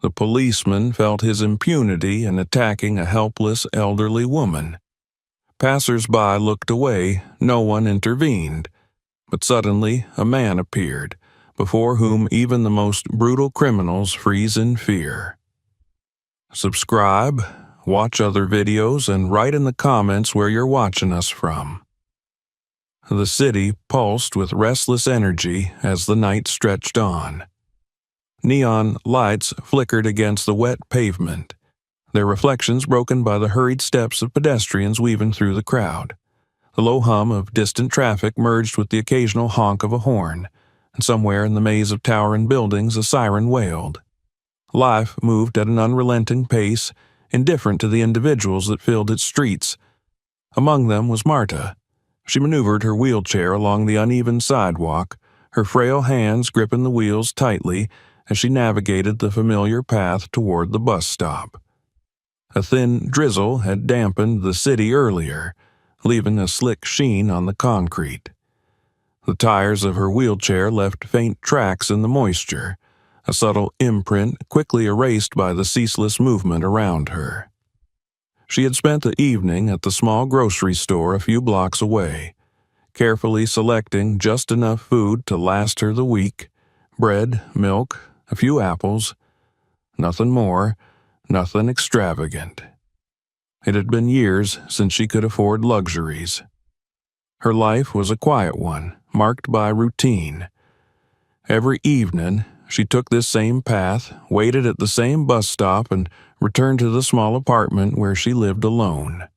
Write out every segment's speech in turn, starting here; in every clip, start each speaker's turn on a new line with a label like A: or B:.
A: The policeman felt his impunity in attacking a helpless elderly woman. Passers-by looked away, no one intervened. But suddenly a man appeared, before whom even the most brutal criminals freeze in fear. Subscribe, watch other videos, and write in the comments where you're watching us from. The city pulsed with restless energy as the night stretched on. Neon lights flickered against the wet pavement, their reflections broken by the hurried steps of pedestrians weaving through the crowd. The low hum of distant traffic merged with the occasional honk of a horn, and somewhere in the maze of towering buildings a siren wailed. Life moved at an unrelenting pace, indifferent to the individuals that filled its streets. Among them was Marta. She maneuvered her wheelchair along the uneven sidewalk, her frail hands gripping the wheels tightly as she navigated the familiar path toward the bus stop. A thin drizzle had dampened the city earlier, leaving a slick sheen on the concrete. The tires of her wheelchair left faint tracks in the moisture, a subtle imprint quickly erased by the ceaseless movement around her. She had spent the evening at the small grocery store a few blocks away, carefully selecting just enough food to last her the week: bread, milk, a few apples. Nothing more, nothing extravagant. It had been years since she could afford luxuries. Her life was a quiet one, marked by routine. Every evening, she took this same path, waited at the same bus stop, and returned to the small apartment where she lived alone.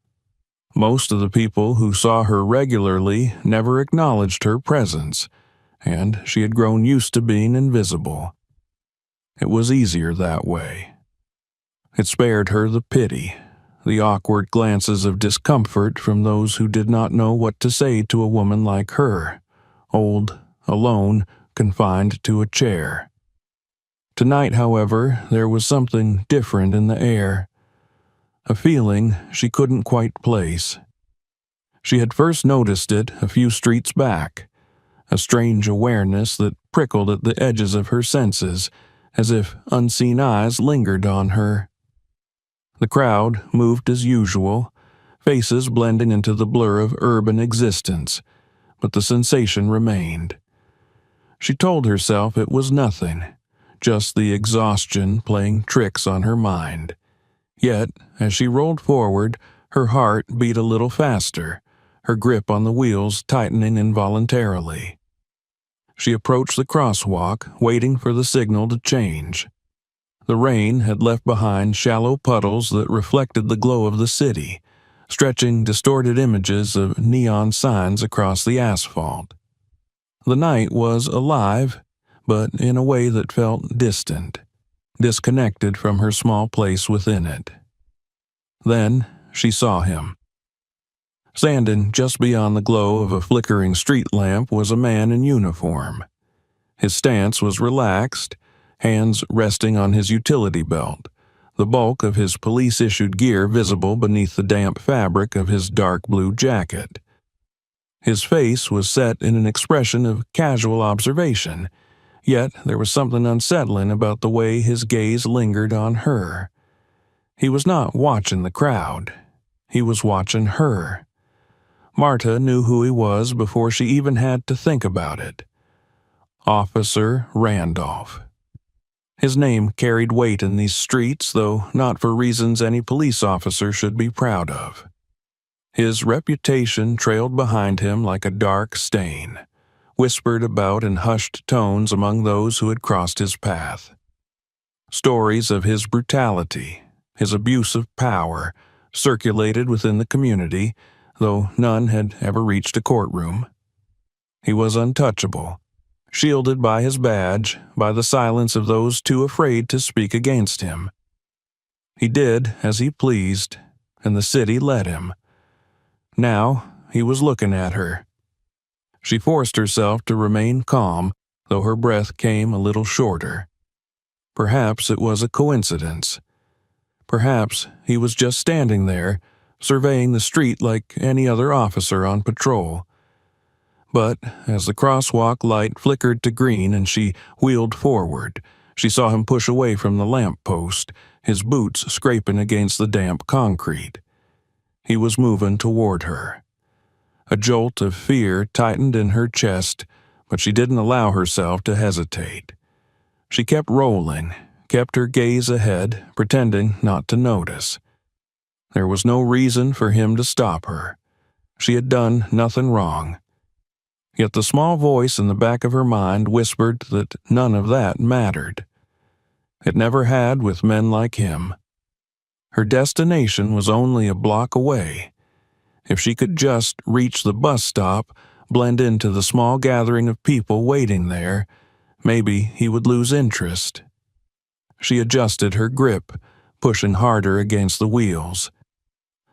A: Most of the people who saw her regularly never acknowledged her presence, and she had grown used to being invisible. It was easier that way. It spared her the pity, the awkward glances of discomfort from those who did not know what to say to a woman like her, old, alone, confined to a chair. Tonight, however, there was something different in the air, a feeling she couldn't quite place. She had first noticed it a few streets back, a strange awareness that prickled at the edges of her senses, as if unseen eyes lingered on her. The crowd moved as usual, faces blending into the blur of urban existence, but the sensation remained. She told herself it was nothing, just the exhaustion playing tricks on her mind. Yet, as she rolled forward, her heart beat a little faster, her grip on the wheels tightening involuntarily. She approached the crosswalk, waiting for the signal to change. The rain had left behind shallow puddles that reflected the glow of the city, stretching distorted images of neon signs across the asphalt. The night was alive, but in a way that felt distant, disconnected from her small place within it. Then she saw him. Standing just beyond the glow of a flickering street lamp was a man in uniform. His stance was relaxed, hands resting on his utility belt, the bulk of his police-issued gear visible beneath the damp fabric of his dark blue jacket. His face was set in an expression of casual observation, yet there was something unsettling about the way his gaze lingered on her. He was not watching the crowd. He was watching her. Marta knew who he was before she even had to think about it. Officer Randolph. His name carried weight in these streets, though not for reasons any police officer should be proud of. His reputation trailed behind him like a dark stain, whispered about in hushed tones among those who had crossed his path. Stories of his brutality, his abuse of power, circulated within the community, though none had ever reached a courtroom. He was untouchable, shielded by his badge, by the silence of those too afraid to speak against him. He did as he pleased, and the city let him. Now he was looking at her. She forced herself to remain calm, though her breath came a little shorter. Perhaps it was a coincidence. Perhaps he was just standing there, surveying the street like any other officer on patrol. But as the crosswalk light flickered to green and she wheeled forward, She saw him push away from the lamp post, his boots scraping against the damp concrete. He was moving toward her. A jolt of fear tightened in her chest, but she didn't allow herself to hesitate. She kept rolling, kept her gaze ahead, pretending not to notice. There was no reason for him to stop her. She had done nothing wrong. Yet the small voice in the back of her mind whispered that none of that mattered. It never had with men like him. Her destination was only a block away. If she could just reach the bus stop, blend into the small gathering of people waiting there, maybe he would lose interest. She adjusted her grip, pushing harder against the wheels.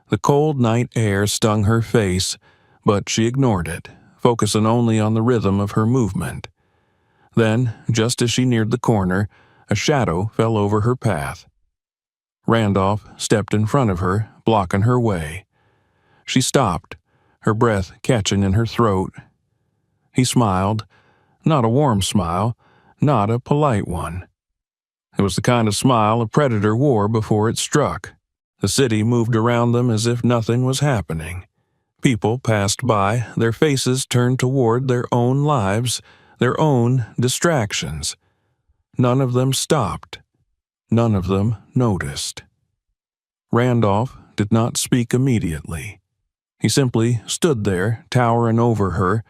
A: The cold night air stung her face, but she ignored it, focusing only on the rhythm of her movement. Then, just as she neared the corner, a shadow fell over her path. Randolph stepped in front of her, blocking her way. She stopped, her breath catching in her throat. He smiled, not a warm smile, not a polite one. It was the kind of smile a predator wore before it struck. The city moved around them as if nothing was happening. People passed by, their faces turned toward their own lives, their own distractions. None of them stopped. None of them noticed. Randolph did not speak immediately. He simply stood there, towering over her,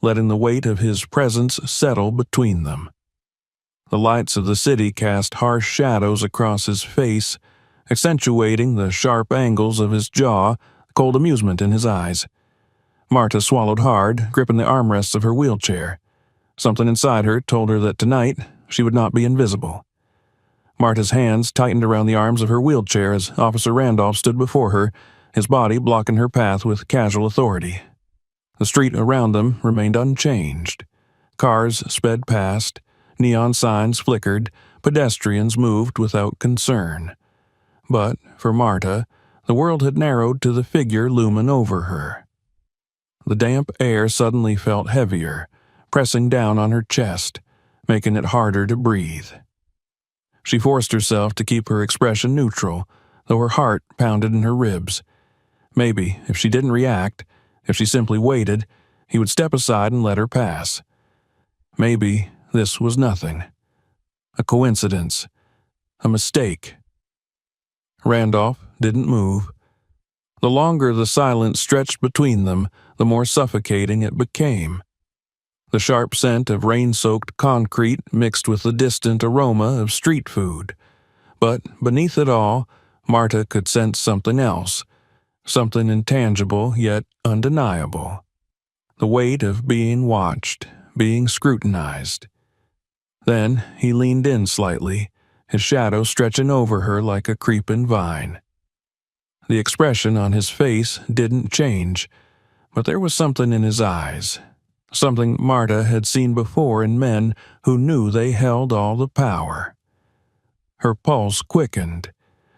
A: letting the weight of his presence settle between them. The lights of the city cast harsh shadows across his face, accentuating the sharp angles of his jaw, cold amusement in his eyes. Marta swallowed hard, gripping the armrests of her wheelchair. Something inside her told her that tonight she would not be invisible. Marta's hands tightened around the arms of her wheelchair as Officer Randolph stood before her, his body blocking her path with casual authority. The street around them remained unchanged. Cars sped past, neon signs flickered, pedestrians moved without concern. But, for Marta, the world had narrowed to the figure looming over her. The damp air suddenly felt heavier, pressing down on her chest, making it harder to breathe. She forced herself to keep her expression neutral, though her heart pounded in her ribs. Maybe, if she didn't react, if she simply waited, he would step aside and let her pass. Maybe this was nothing. A coincidence. A mistake. Randolph didn't move. The longer the silence stretched between them, the more suffocating it became. The sharp scent of rain-soaked concrete mixed with the distant aroma of street food. But beneath it all, Marta could sense something else, something intangible yet undeniable. The weight of being watched, being scrutinized. Then he leaned in slightly, his shadow stretching over her like a creeping vine. The expression on his face didn't change, but there was something in his eyes, something Marta had seen before in men who knew they held all the power. Her pulse quickened.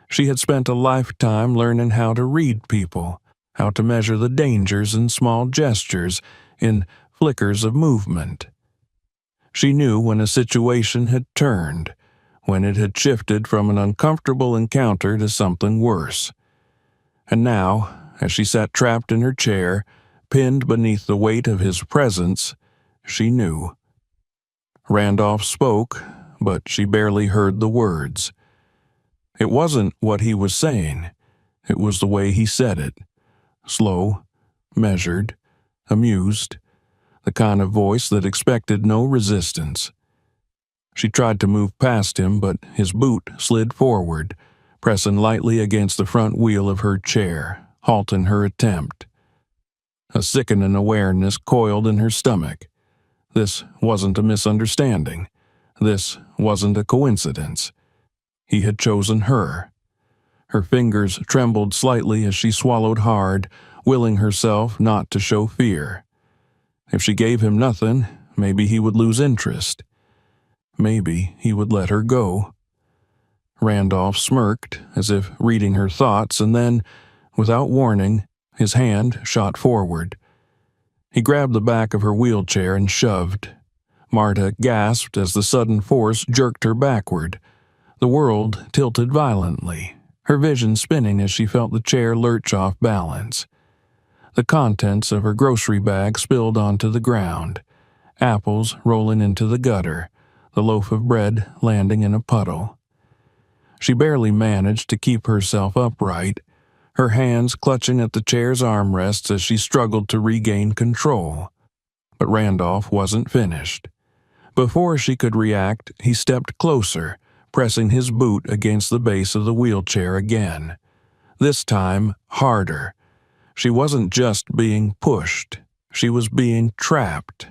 A: She had spent a lifetime learning how to read people, how to measure the dangers in small gestures, in flickers of movement. She knew when a situation had turned, when it had shifted from an uncomfortable encounter to something worse. And now, as she sat trapped in her chair, pinned beneath the weight of his presence, she knew. Randolph spoke, but she barely heard the words. It wasn't what he was saying. It was the way he said it. Slow, measured, amused, the kind of voice that expected no resistance. She tried to move past him, but his boot slid forward, pressing lightly against the front wheel of her chair, halting her attempt. A sickening awareness coiled in her stomach. This wasn't a misunderstanding. This wasn't a coincidence. He had chosen her. Her fingers trembled slightly as she swallowed hard, willing herself not to show fear. If she gave him nothing, maybe he would lose interest. Maybe he would let her go. Randolph smirked, as if reading her thoughts, and then, without warning, his hand shot forward. He grabbed the back of her wheelchair and shoved. Marta gasped as the sudden force jerked her backward. The world tilted violently, her vision spinning as she felt the chair lurch off balance. The contents of her grocery bag spilled onto the ground, apples rolling into the gutter, the loaf of bread landing in a puddle. She barely managed to keep herself upright, her hands clutching at the chair's armrests as she struggled to regain control. But Randolph wasn't finished. Before she could react, he stepped closer, pressing his boot against the base of the wheelchair again. This time, harder. She wasn't just being pushed, she was being trapped.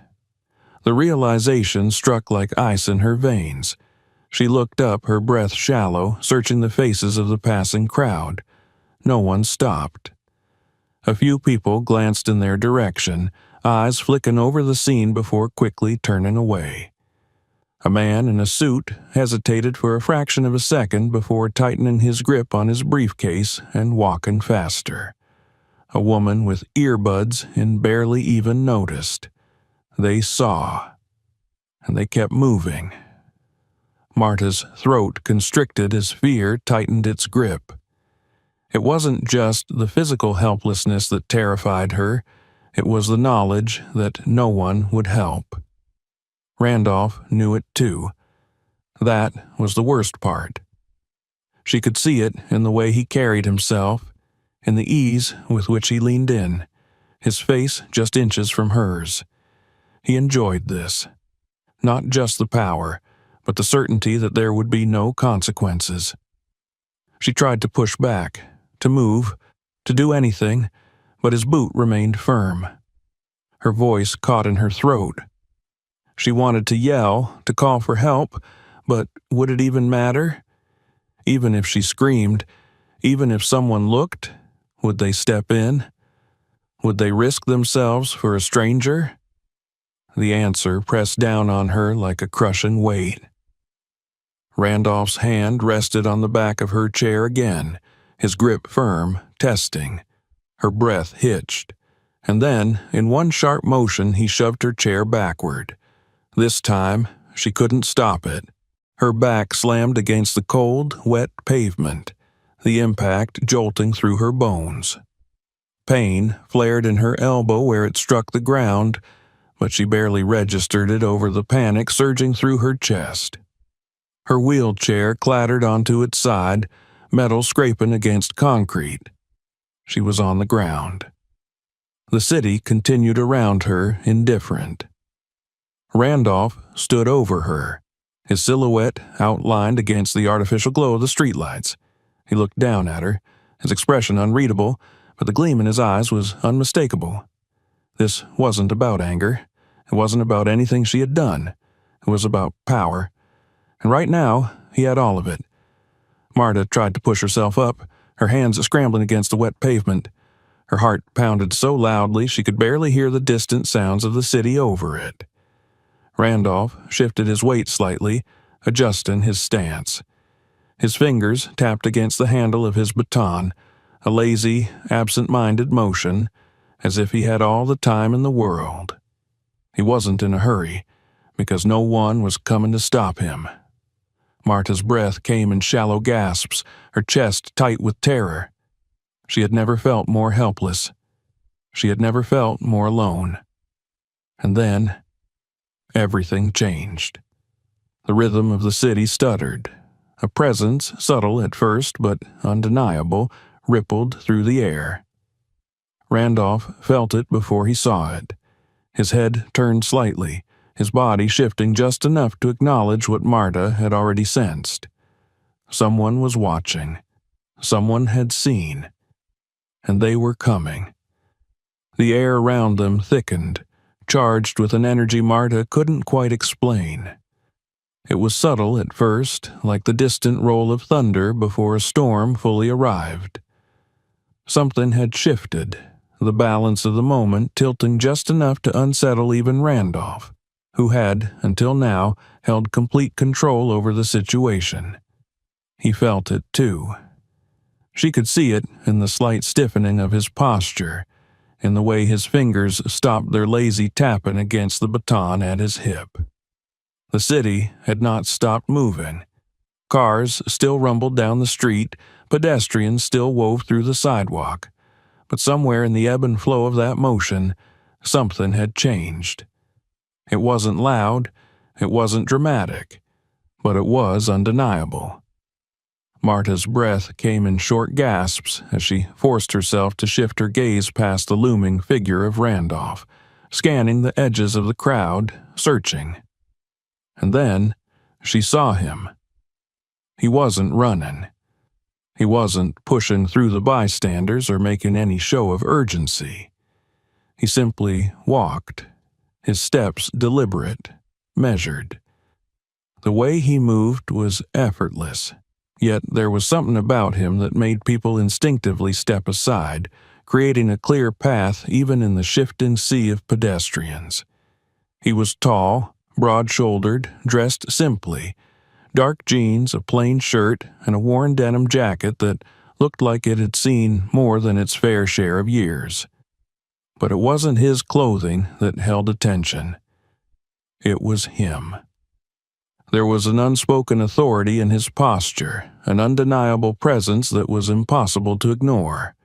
A: The realization struck like ice in her veins. She looked up, her breath shallow, searching the faces of the passing crowd. No one stopped. A few people glanced in their direction, eyes flicking over the scene before quickly turning away. A man in a suit hesitated for a fraction of a second before tightening his grip on his briefcase and walking faster. A woman with earbuds and barely even noticed. They saw, and they kept moving. Marta's throat constricted as fear tightened its grip. It wasn't just the physical helplessness that terrified her, it was the knowledge that no one would help. Randolph knew it too. That was the worst part. She could see it in the way he carried himself, in the ease with which he leaned in, his face just inches from hers. He enjoyed this. Not just the power, but the certainty that there would be no consequences. She tried to push back, to move, to do anything, but his boot remained firm. Her voice caught in her throat. She wanted to yell, to call for help, but would it even matter? Even if she screamed, even if someone looked, would they step in? Would they risk themselves for a stranger? The answer pressed down on her like a crushing weight. Randolph's hand rested on the back of her chair again, his grip firm, testing. Her breath hitched, and then, in one sharp motion, he shoved her chair backward. This time, she couldn't stop it. Her back slammed against the cold, wet pavement, the impact jolting through her bones. Pain flared in her elbow where it struck the ground, but she barely registered it over the panic surging through her chest. Her wheelchair clattered onto its side, metal scraping against concrete. She was on the ground. The city continued around her, indifferent. Randolph stood over her, his silhouette outlined against the artificial glow of the streetlights. He looked down at her, his expression unreadable, but the gleam in his eyes was unmistakable. This wasn't about anger. It wasn't about anything she had done. It was about power. And right now, he had all of it. Marta tried to push herself up, her hands scrambling against the wet pavement. Her heart pounded so loudly she could barely hear the distant sounds of the city over it. Randolph shifted his weight slightly, adjusting his stance. His fingers tapped against the handle of his baton, a lazy, absent-minded motion, as if he had all the time in the world. He wasn't in a hurry, because no one was coming to stop him. Marta's breath came in shallow gasps, her chest tight with terror. She had never felt more helpless. She had never felt more alone. And then, everything changed. The rhythm of the city stuttered. A presence, subtle at first but undeniable, rippled through the air. Randolph felt it before he saw it. His head turned slightly, his body shifting just enough to acknowledge what Marta had already sensed. Someone was watching. Someone had seen. And they were coming. The air around them thickened, charged with an energy Marta couldn't quite explain. It was subtle at first, like the distant roll of thunder before a storm fully arrived. Something had shifted, the balance of the moment tilting just enough to unsettle even Randolph, who had, until now, held complete control over the situation. He felt it, too. She could see it in the slight stiffening of his posture, in the way his fingers stopped their lazy tapping against the baton at his hip. The city had not stopped moving. Cars still rumbled down the street, pedestrians still wove through the sidewalk. But somewhere in the ebb and flow of that motion, something had changed. It wasn't loud, it wasn't dramatic, but it was undeniable. Marta's breath came in short gasps as she forced herself to shift her gaze past the looming figure of Randolph, scanning the edges of the crowd, searching. And then she saw him. He wasn't running. He wasn't pushing through the bystanders or making any show of urgency. He simply walked, his steps deliberate, measured. The way he moved was effortless, yet there was something about him that made people instinctively step aside, creating a clear path even in the shifting sea of pedestrians. He was tall, broad-shouldered, dressed simply, dark jeans, a plain shirt, and a worn denim jacket that looked like it had seen more than its fair share of years. But it wasn't his clothing that held attention. It was him. There was an unspoken authority in his posture, an undeniable presence that was impossible to ignore.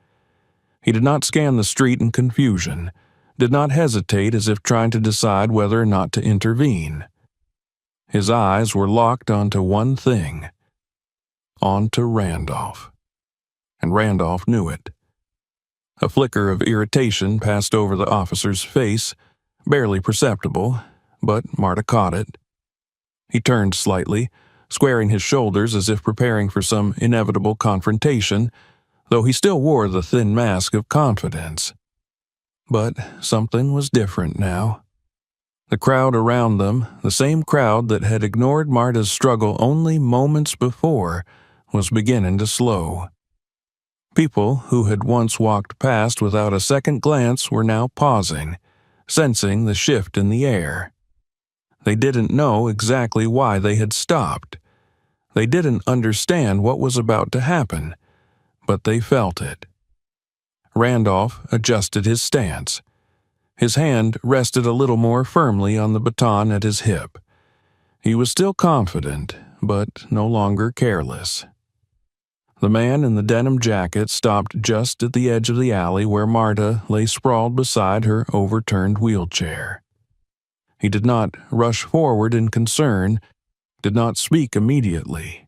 A: He did not scan the street in confusion, did not hesitate as if trying to decide whether or not to intervene. His eyes were locked onto one thing, onto Randolph. And Randolph knew it. A flicker of irritation passed over the officer's face, barely perceptible, but Marta caught it. He turned slightly, squaring his shoulders as if preparing for some inevitable confrontation, though he still wore the thin mask of confidence. But something was different now. The crowd around them, the same crowd that had ignored Marta's struggle only moments before, was beginning to slow. People who had once walked past without a second glance were now pausing, sensing the shift in the air. They didn't know exactly why they had stopped. They didn't understand what was about to happen, but they felt it. Randolph adjusted his stance. His hand rested a little more firmly on the baton at his hip. He was still confident, but no longer careless. The man in the denim jacket stopped just at the edge of the alley where Marta lay sprawled beside her overturned wheelchair. He did not rush forward in concern, did not speak immediately.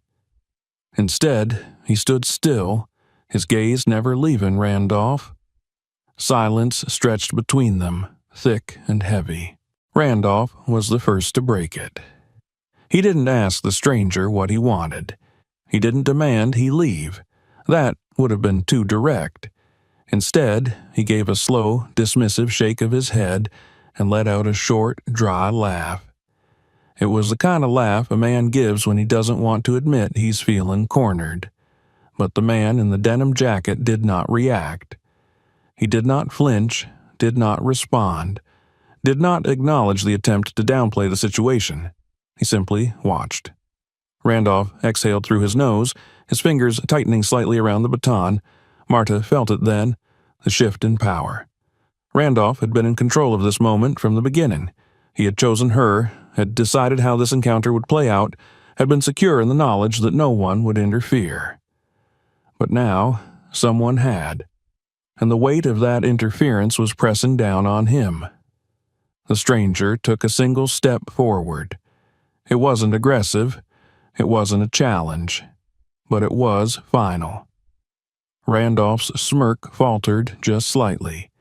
A: Instead, he stood still, his gaze never leaving Randolph. Silence stretched between them, thick and heavy. Randolph was the first to break it. He didn't ask the stranger what he wanted. He didn't demand he leave. That would have been too direct. Instead, he gave a slow, dismissive shake of his head and let out a short, dry laugh. It was the kind of laugh a man gives when he doesn't want to admit he's feeling cornered. But the man in the denim jacket did not react. He did not flinch, did not respond, did not acknowledge the attempt to downplay the situation. He simply watched. Randolph exhaled through his nose, his fingers tightening slightly around the baton. Marta felt it then, the shift in power. Randolph had been in control of this moment from the beginning. He had chosen her, had decided how this encounter would play out, had been secure in the knowledge that no one would interfere. But now, someone had. And the weight of that interference was pressing down on him. The stranger took a single step forward. It wasn't aggressive, it wasn't a challenge, but it was final. Randolph's smirk faltered just slightly.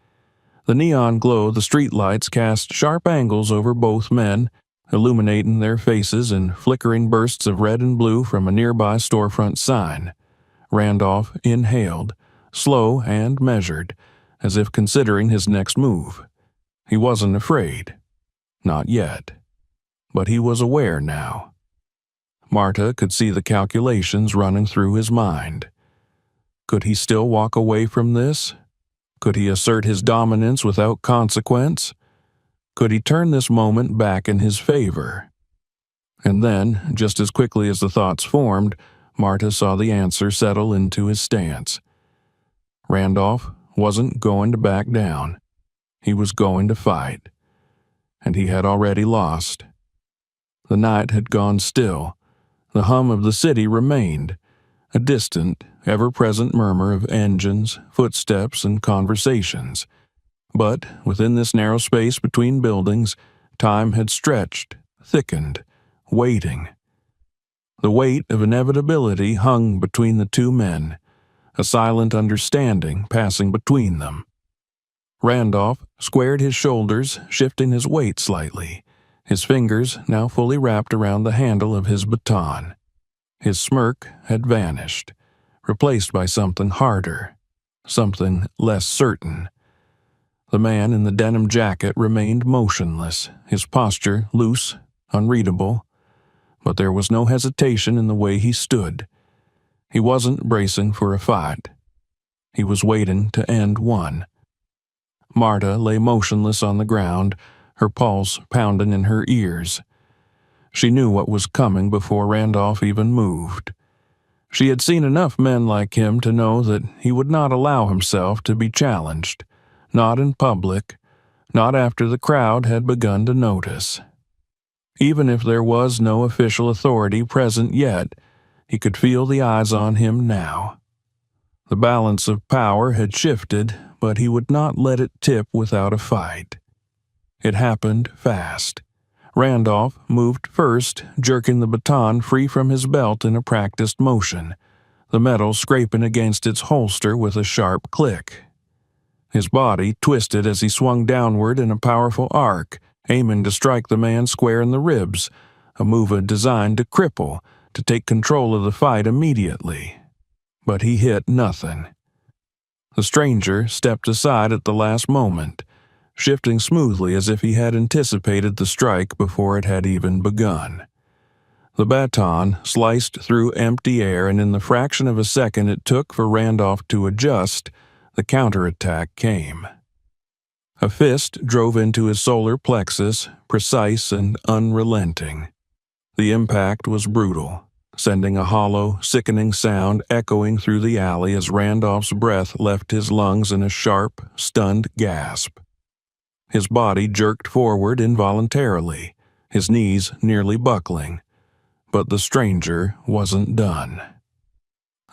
A: The neon glow of the streetlights cast sharp angles over both men, illuminating their faces in flickering bursts of red and blue from a nearby storefront sign. Randolph inhaled, slow and measured, as if considering his next move. He wasn't afraid. Not yet. But he was aware now. Marta could see the calculations running through his mind. Could he still walk away from this? Could he assert his dominance without consequence? Could he turn this moment back in his favor? And then, just as quickly as the thoughts formed, Marta saw the answer settle into his stance. Randolph wasn't going to back down. He was going to fight. And he had already lost. The night had gone still. The hum of the city remained, a distant, ever-present murmur of engines, footsteps, and conversations. But within this narrow space between buildings, time had stretched, thickened, waiting. The weight of inevitability hung between the two men, a silent understanding passing between them. Randolph squared his shoulders, shifting his weight slightly, his fingers now fully wrapped around the handle of his baton. His smirk had vanished, replaced by something harder, something less certain. The man in the denim jacket remained motionless, his posture loose, unreadable, but there was no hesitation in the way he stood. He wasn't bracing for a fight. He was waiting to end one. Marta lay motionless on the ground, her pulse pounding in her ears. She knew what was coming before Randolph even moved. She had seen enough men like him to know that he would not allow himself to be challenged, not in public, not after the crowd had begun to notice. Even if there was no official authority present yet, he could feel the eyes on him now. The balance of power had shifted, but he would not let it tip without a fight. It happened fast. Randolph moved first, jerking the baton free from his belt in a practiced motion, the metal scraping against its holster with a sharp click. His body twisted as he swung downward in a powerful arc, aiming to strike the man square in the ribs, a move designed to cripple, to take control of the fight immediately. But he hit nothing. The stranger stepped aside at the last moment, shifting smoothly as if he had anticipated the strike before it had even begun. The baton sliced through empty air, and in the fraction of a second it took for Randolph to adjust, the counterattack came. A fist drove into his solar plexus, precise and unrelenting. The impact was brutal, sending a hollow, sickening sound echoing through the alley as Randolph's breath left his lungs in a sharp, stunned gasp. His body jerked forward involuntarily, his knees nearly buckling. But the stranger wasn't done.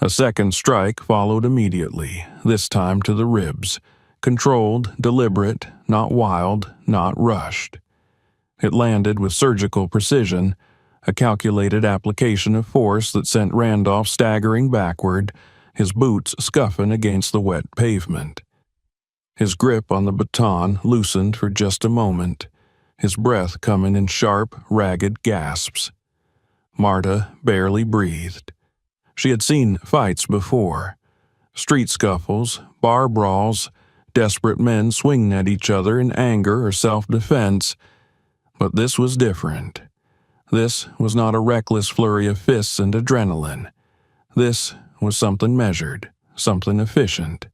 A: A second strike followed immediately, this time to the ribs, controlled, deliberate, not wild, not rushed. It landed with surgical precision, a calculated application of force that sent Randolph staggering backward, his boots scuffing against the wet pavement. His grip on the baton loosened for just a moment, his breath coming in sharp, ragged gasps. Marta barely breathed. She had seen fights before. Street scuffles, bar brawls, desperate men swinging at each other in anger or self-defense. But this was different. This was not a reckless flurry of fists and adrenaline. This was something measured, something efficient.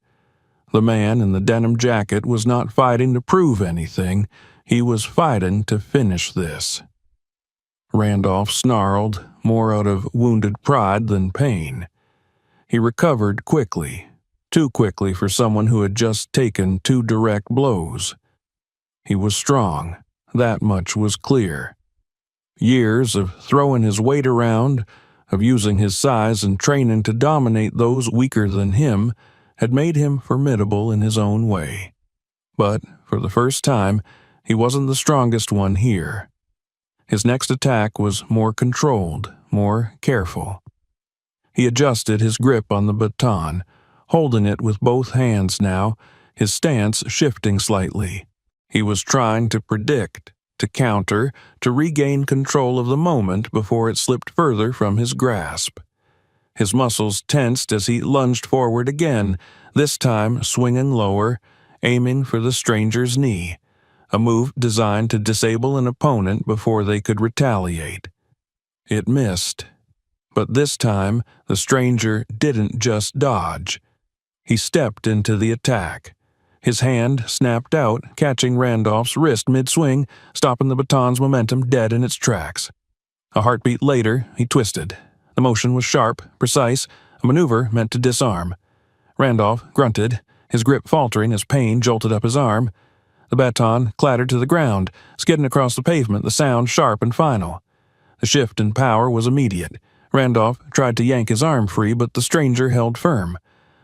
A: The man in the denim jacket was not fighting to prove anything. He was fighting to finish this. Randolph snarled, more out of wounded pride than pain. He recovered quickly, too quickly for someone who had just taken two direct blows. He was strong, that much was clear. Years of throwing his weight around, of using his size and training to dominate those weaker than him, had made him formidable in his own way. But, for the first time, he wasn't the strongest one here. His next attack was more controlled, more careful. He adjusted his grip on the baton, holding it with both hands now, his stance shifting slightly. He was trying to predict, to counter, to regain control of the moment before it slipped further from his grasp. His muscles tensed as he lunged forward again, this time swinging lower, aiming for the stranger's knee, a move designed to disable an opponent before they could retaliate. It missed. But this time, the stranger didn't just dodge. He stepped into the attack. His hand snapped out, catching Randolph's wrist mid-swing, stopping the baton's momentum dead in its tracks. A heartbeat later, he twisted. The motion was sharp, precise, a maneuver meant to disarm. Randolph grunted, his grip faltering as pain jolted up his arm. The baton clattered to the ground, skidding across the pavement, the sound sharp and final. The shift in power was immediate. Randolph tried to yank his arm free, but the stranger held firm.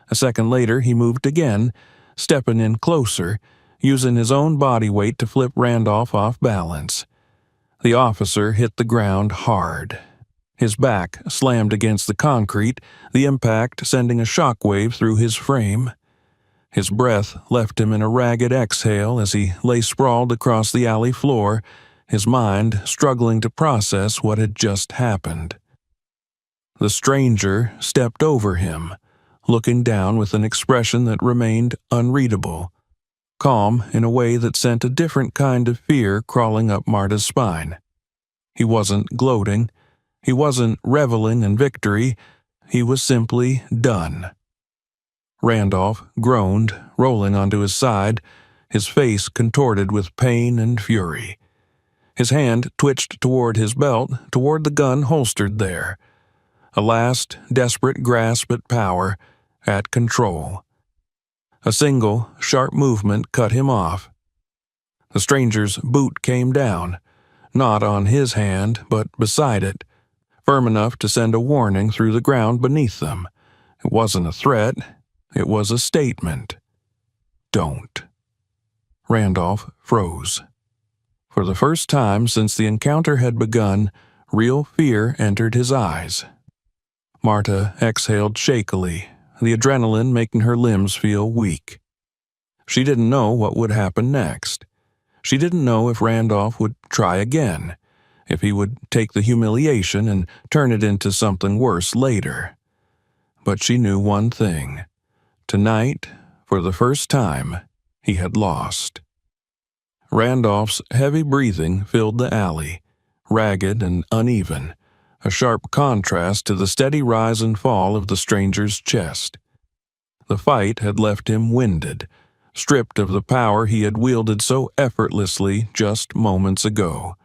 A: A second later, he moved again, stepping in closer, using his own body weight to flip Randolph off balance. The officer hit the ground hard. His back slammed against the concrete, the impact sending a shockwave through his frame. His breath left him in a ragged exhale as he lay sprawled across the alley floor, his mind struggling to process what had just happened. The stranger stepped over him, looking down with an expression that remained unreadable, calm in a way that sent a different kind of fear crawling up Marta's spine. He wasn't gloating. He wasn't reveling in victory. He was simply done. Randolph groaned, rolling onto his side, his face contorted with pain and fury. His hand twitched toward his belt, toward the gun holstered there. A last, desperate grasp at power, at control. A single, sharp movement cut him off. The stranger's boot came down, not on his hand, but beside it, firm enough to send a warning through the ground beneath them. It wasn't a threat, it was a statement. Don't. Randolph froze. For the first time since the encounter had begun, real fear entered his eyes. Marta exhaled shakily, the adrenaline making her limbs feel weak. She didn't know what would happen next. She didn't know if Randolph would try again, if he would take the humiliation and turn it into something worse later. But she knew one thing. Tonight, for the first time, he had lost. Randolph's heavy breathing filled the alley, ragged and uneven, a sharp contrast to the steady rise and fall of the stranger's chest. The fight had left him winded, stripped of the power he had wielded so effortlessly just moments ago.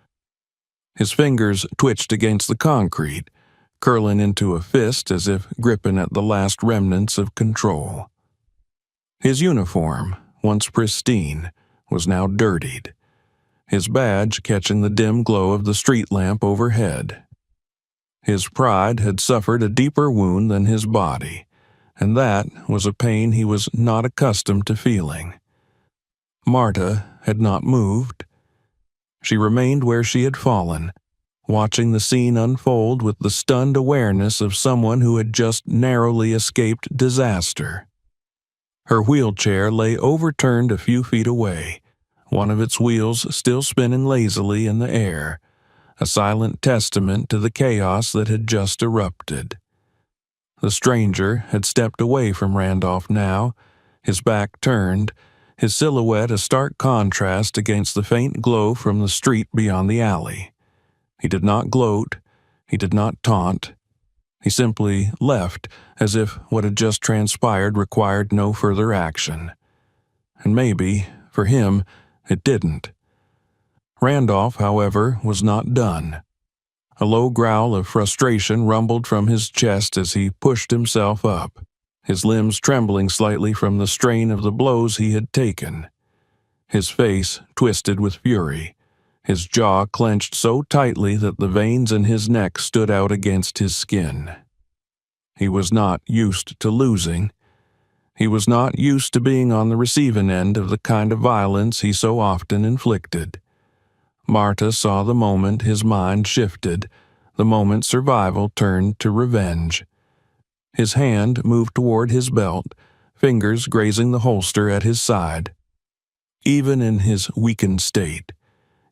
A: His fingers twitched against the concrete, curling into a fist as if gripping at the last remnants of control. His uniform, once pristine, was now dirtied, his badge catching the dim glow of the street lamp overhead. His pride had suffered a deeper wound than his body, and that was a pain he was not accustomed to feeling. Marta had not moved. She remained where she had fallen, watching the scene unfold with the stunned awareness of someone who had just narrowly escaped disaster. Her wheelchair lay overturned a few feet away, one of its wheels still spinning lazily in the air, a silent testament to the chaos that had just erupted. The stranger had stepped away from Randolph now, his back turned, his silhouette a stark contrast against the faint glow from the street beyond the alley. He did not gloat, he did not taunt. He simply left, as if what had just transpired required no further action. And maybe, for him, it didn't. Randolph, however, was not done. A low growl of frustration rumbled from his chest as he pushed himself up, his limbs trembling slightly from the strain of the blows he had taken. His face twisted with fury, his jaw clenched so tightly that the veins in his neck stood out against his skin. He was not used to losing. He was not used to being on the receiving end of the kind of violence he so often inflicted. Marta saw the moment his mind shifted, the moment survival turned to revenge. His hand moved toward his belt, fingers grazing the holster at his side. Even in his weakened state,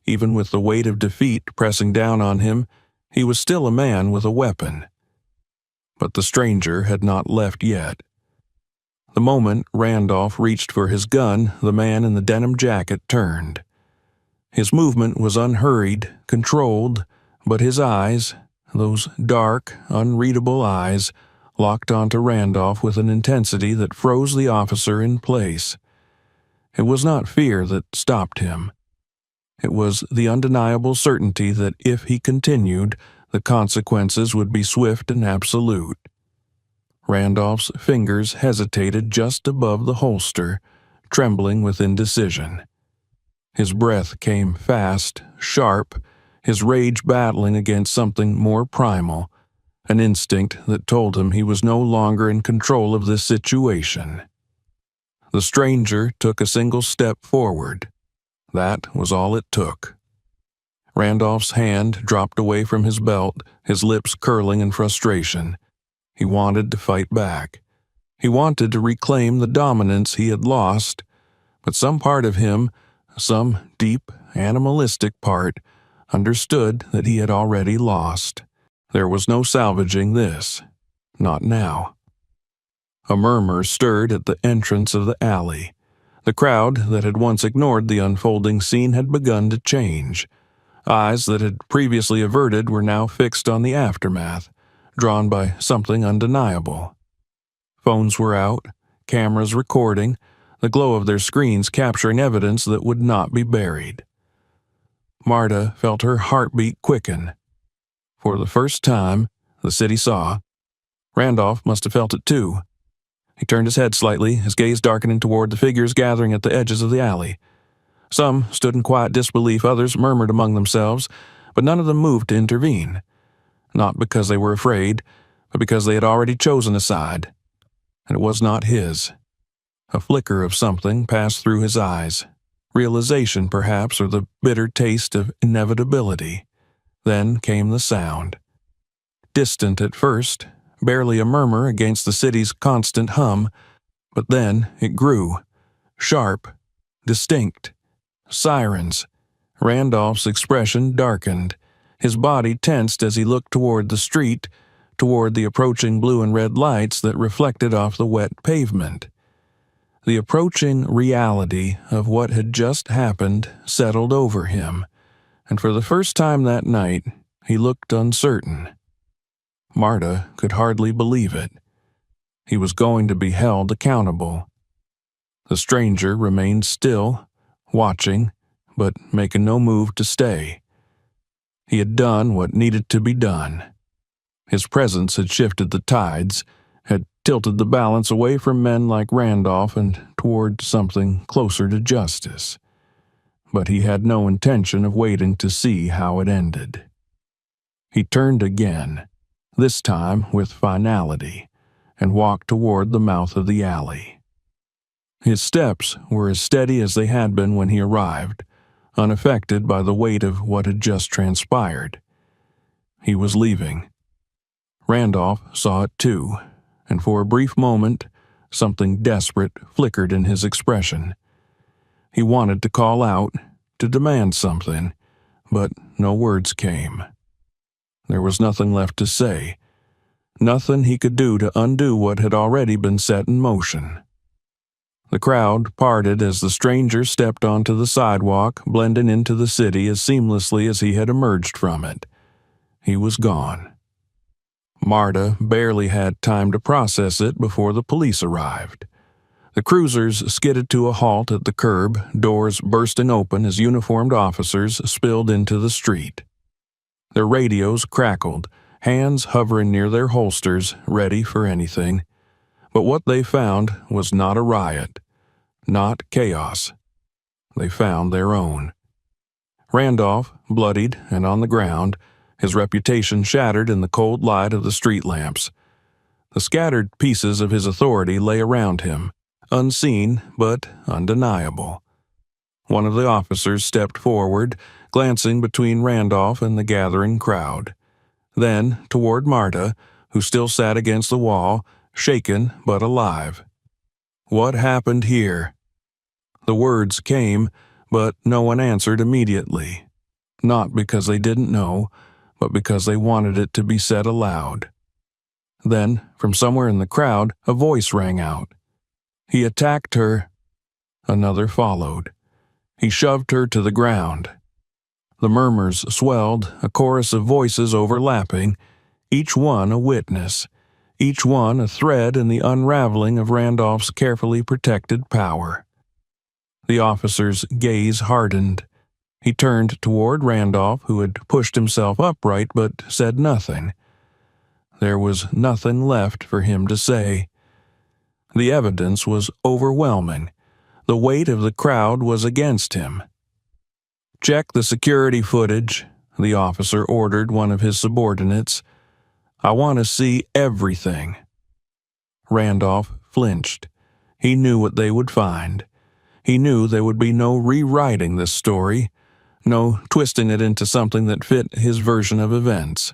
A: even with the weight of defeat pressing down on him, he was still a man with a weapon. But the stranger had not left yet. The moment Randolph reached for his gun, the man in the denim jacket turned. His movement was unhurried, controlled, but his eyes, those dark, unreadable eyes, locked onto Randolph with an intensity that froze the officer in place. It was not fear that stopped him. It was the undeniable certainty that if he continued, the consequences would be swift and absolute. Randolph's fingers hesitated just above the holster, trembling with indecision. His breath came fast, sharp, his rage battling against something more primal, an instinct that told him he was no longer in control of this situation. The stranger took a single step forward. That was all it took. Randolph's hand dropped away from his belt, his lips curling in frustration. He wanted to fight back. He wanted to reclaim the dominance he had lost, but some part of him, some deep, animalistic part, understood that he had already lost. There was no salvaging this. Not now. A murmur stirred at the entrance of the alley. The crowd that had once ignored the unfolding scene had begun to change. Eyes that had previously averted were now fixed on the aftermath, drawn by something undeniable. Phones were out, cameras recording, the glow of their screens capturing evidence that would not be buried. Marta felt her heartbeat quicken. For the first time, the city saw. Randolph must have felt it too. He turned his head slightly, his gaze darkening toward the figures gathering at the edges of the alley. Some stood in quiet disbelief, others murmured among themselves, but none of them moved to intervene. Not because they were afraid, but because they had already chosen a side. And it was not his. A flicker of something passed through his eyes. Realization, perhaps, or the bitter taste of inevitability. Then came the sound. Distant at first, barely a murmur against the city's constant hum, but then it grew. Sharp, distinct. Sirens. Randolph's expression darkened. His body tensed as he looked toward the street, toward the approaching blue and red lights that reflected off the wet pavement. The approaching reality of what had just happened settled over him, and for the first time that night, he looked uncertain. Marta could hardly believe it. He was going to be held accountable. The stranger remained still, watching, but making no move to stay. He had done what needed to be done. His presence had shifted the tides, had tilted the balance away from men like Randolph and toward something closer to justice. But he had no intention of waiting to see how it ended. He turned again, this time with finality, and walked toward the mouth of the alley. His steps were as steady as they had been when he arrived, unaffected by the weight of what had just transpired. He was leaving. Randolph saw it too, and for a brief moment, something desperate flickered in his expression. He wanted to call out, to demand something, but no words came. There was nothing left to say, nothing he could do to undo what had already been set in motion. The crowd parted as the stranger stepped onto the sidewalk, blending into the city as seamlessly as he had emerged from it. He was gone. Marta barely had time to process it before the police arrived. The cruisers skidded to a halt at the curb, doors bursting open as uniformed officers spilled into the street. Their radios crackled, hands hovering near their holsters, ready for anything. But what they found was not a riot, not chaos. They found their own. Randolph, bloodied and on the ground, his reputation shattered in the cold light of the street lamps. The scattered pieces of his authority lay around him, unseen but undeniable. One of the officers stepped forward, glancing between Randolph and the gathering crowd. Then toward Marta, who still sat against the wall, shaken but alive. "What happened here?" The words came, but no one answered immediately. Not because they didn't know, but because they wanted it to be said aloud. Then, from somewhere in the crowd, a voice rang out. "He attacked her." Another followed. "He shoved her to the ground." The murmurs swelled, a chorus of voices overlapping, each one a witness, each one a thread in the unraveling of Randolph's carefully protected power. The officer's gaze hardened. He turned toward Randolph, who had pushed himself upright but said nothing. There was nothing left for him to say. The evidence was overwhelming. The weight of the crowd was against him. "Check the security footage," the officer ordered one of his subordinates. "I want to see everything." Randolph flinched. He knew what they would find. He knew there would be no rewriting this story, no twisting it into something that fit his version of events.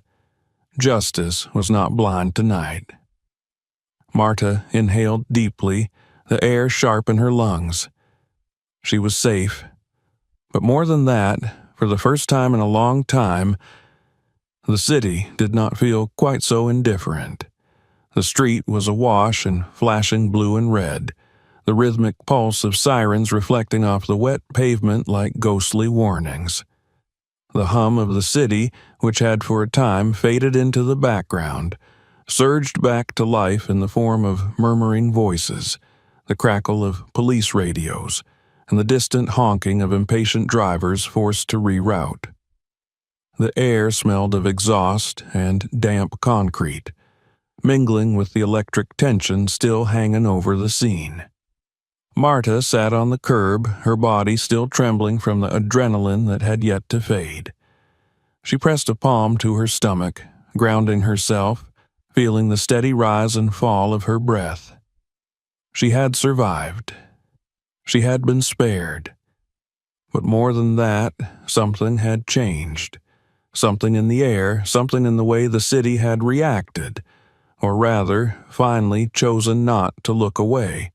A: Justice was not blind tonight. Marta inhaled deeply, the air sharp in her lungs. She was safe. But more than that, for the first time in a long time, the city did not feel quite so indifferent. The street was awash in flashing blue and red, the rhythmic pulse of sirens reflecting off the wet pavement like ghostly warnings. The hum of the city, which had for a time faded into the background, surged back to life in the form of murmuring voices, the crackle of police radios, and the distant honking of impatient drivers forced to reroute. The air smelled of exhaust and damp concrete, mingling with the electric tension still hanging over the scene. Marta sat on the curb, her body still trembling from the adrenaline that had yet to fade. She pressed a palm to her stomach, grounding herself, feeling the steady rise and fall of her breath. She had survived. She had been spared. But more than that, something had changed. Something in the air, something in the way the city had reacted, or rather, finally chosen not to look away.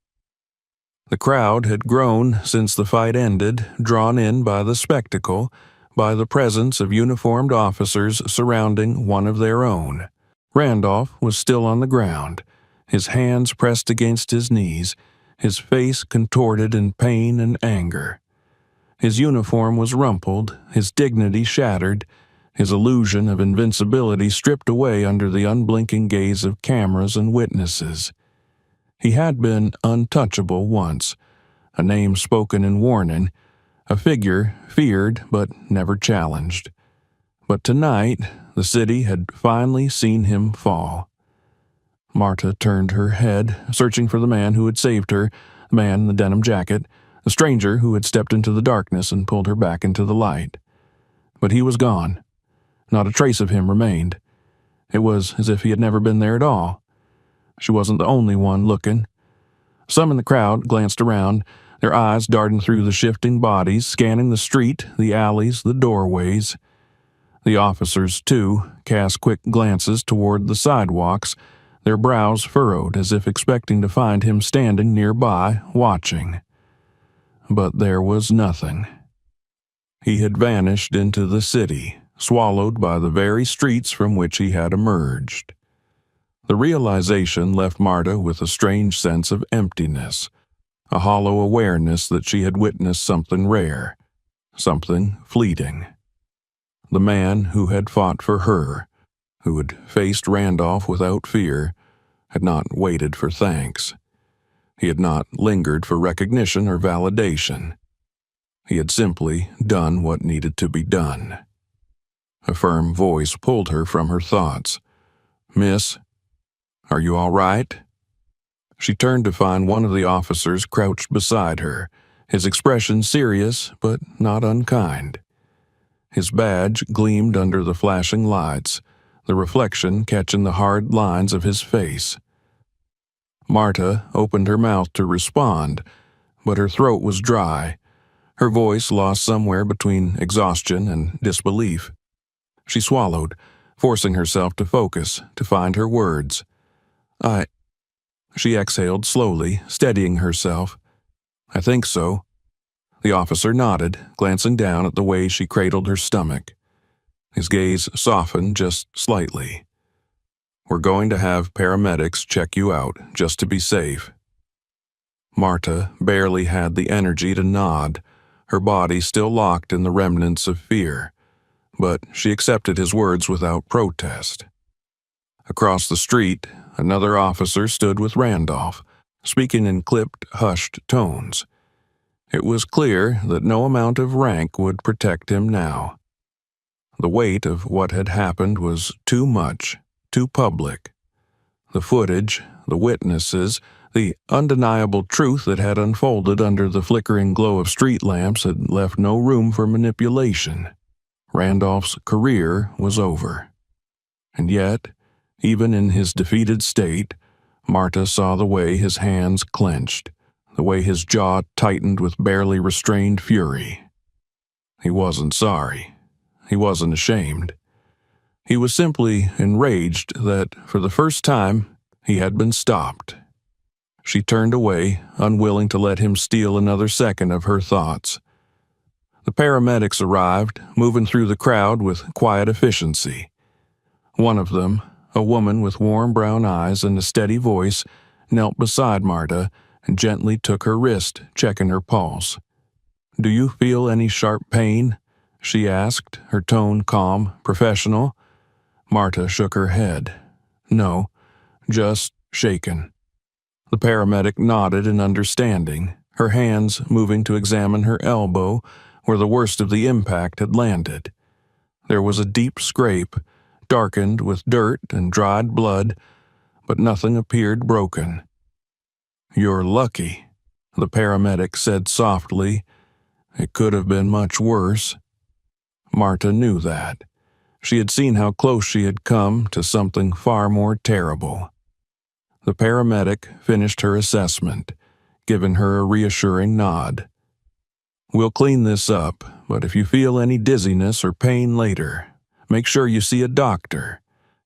A: The crowd had grown since the fight ended, drawn in by the spectacle, by the presence of uniformed officers surrounding one of their own. Randolph was still on the ground, his hands pressed against his knees, his face contorted in pain and anger. His uniform was rumpled, his dignity shattered, his illusion of invincibility stripped away under the unblinking gaze of cameras and witnesses. He had been untouchable once, a name spoken in warning, a figure feared but never challenged. But tonight, the city had finally seen him fall. Marta turned her head, searching for the man who had saved her, the man in the denim jacket, the stranger who had stepped into the darkness and pulled her back into the light. But he was gone. Not a trace of him remained. It was as if he had never been there at all. She wasn't the only one looking. Some in the crowd glanced around, their eyes darting through the shifting bodies, scanning the street, the alleys, the doorways. The officers, too, cast quick glances toward the sidewalks, their brows furrowed as if expecting to find him standing nearby, watching. But there was nothing. He had vanished into the city, swallowed by the very streets from which he had emerged. The realization left Marta with a strange sense of emptiness, a hollow awareness that she had witnessed something rare, something fleeting. The man who had fought for her, who had faced Randolph without fear, had not waited for thanks. He had not lingered for recognition or validation. He had simply done what needed to be done. A firm voice pulled her from her thoughts. "Miss, are you all right?" She turned to find one of the officers crouched beside her, his expression serious but not unkind. His badge gleamed under the flashing lights, the reflection catching the hard lines of his face. Marta opened her mouth to respond, but her throat was dry, her voice lost somewhere between exhaustion and disbelief. She swallowed, forcing herself to focus, to find her words. She exhaled slowly, steadying herself. "I think so." The officer nodded, glancing down at the way she cradled her stomach. His gaze softened just slightly. "We're going to have paramedics check you out, just to be safe." Marta barely had the energy to nod, her body still locked in the remnants of fear, but she accepted his words without protest. Across the street, another officer stood with Randolph, speaking in clipped, hushed tones. It was clear that no amount of rank would protect him now. The weight of what had happened was too much, too public. The footage, the witnesses, the undeniable truth that had unfolded under the flickering glow of street lamps had left no room for manipulation. Randolph's career was over. And yet, even in his defeated state, Marta saw the way his hands clenched, the way his jaw tightened with barely restrained fury. He wasn't sorry. He wasn't ashamed. He was simply enraged that, for the first time, he had been stopped. She turned away, unwilling to let him steal another second of her thoughts. The paramedics arrived, moving through the crowd with quiet efficiency. One of them, a woman with warm brown eyes and a steady voice, knelt beside Marta and gently took her wrist, checking her pulse. "Do you feel any sharp pain?" she asked, her tone calm, professional. Marta shook her head. "No, just shaken." The paramedic nodded in understanding, her hands moving to examine her elbow where the worst of the impact had landed. There was a deep scrape, darkened with dirt and dried blood, but nothing appeared broken. "You're lucky," the paramedic said softly. "It could have been much worse." Marta knew that. She had seen how close she had come to something far more terrible. The paramedic finished her assessment, giving her a reassuring nod. "We'll clean this up, but if you feel any dizziness or pain later, make sure you see a doctor,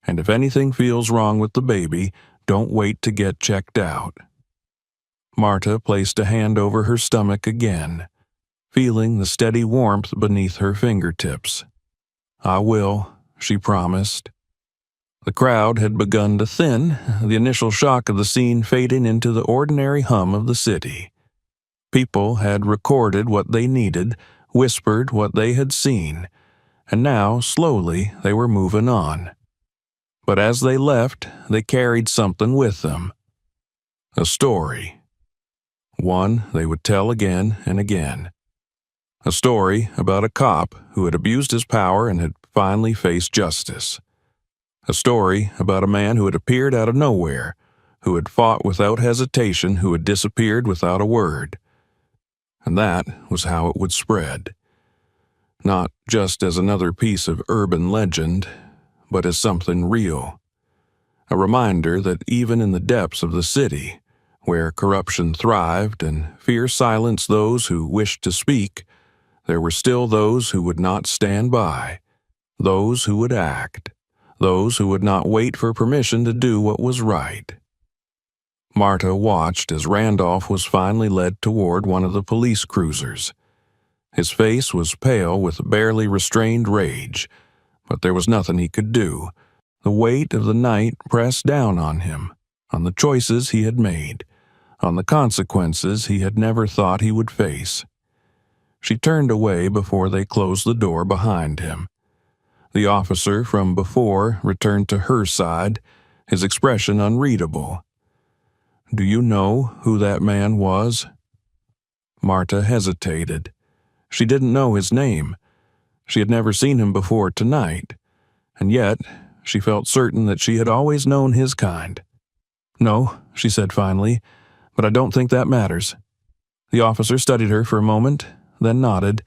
A: and if anything feels wrong with the baby, don't wait to get checked out." Marta placed a hand over her stomach again, feeling the steady warmth beneath her fingertips. "I will," she promised. The crowd had begun to thin, the initial shock of the scene fading into the ordinary hum of the city. People had recorded what they needed, whispered what they had seen, and now, slowly, they were moving on. But as they left, they carried something with them. A story. One they would tell again and again. A story about a cop who had abused his power and had finally faced justice. A story about a man who had appeared out of nowhere, who had fought without hesitation, who had disappeared without a word. And that was how it would spread. Not just as another piece of urban legend, but as something real. A reminder that even in the depths of the city, where corruption thrived and fear silenced those who wished to speak, there were still those who would not stand by, those who would act, those who would not wait for permission to do what was right. Marta watched as Randolph was finally led toward one of the police cruisers. His face was pale with barely restrained rage, but there was nothing he could do. The weight of the night pressed down on him, on the choices he had made, on the consequences he had never thought he would face. She turned away before they closed the door behind him. The officer from before returned to her side, his expression unreadable. "Do you know who that man was?" Marta hesitated. She didn't know his name. She had never seen him before tonight, and yet she felt certain that she had always known his kind. "No," she said finally, "but I don't think that matters." The officer studied her for a moment, then nodded.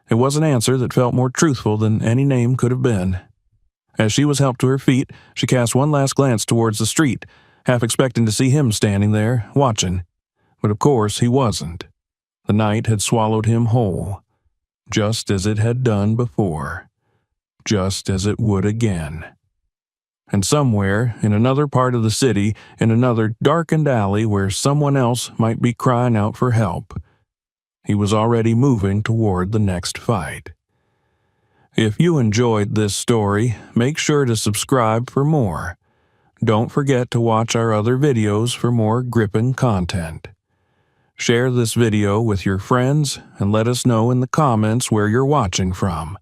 A: It was an answer that felt more truthful than any name could have been. As she was helped to her feet, she cast one last glance towards the street, half expecting to see him standing there, watching. But of course he wasn't. The night had swallowed him whole, just as it had done before, just as it would again. And somewhere, in another part of the city, in another darkened alley where someone else might be crying out for help, he was already moving toward the next fight. If you enjoyed this story, make sure to subscribe for more. Don't forget to watch our other videos for more gripping content. Share this video with your friends and let us know in the comments where you're watching from.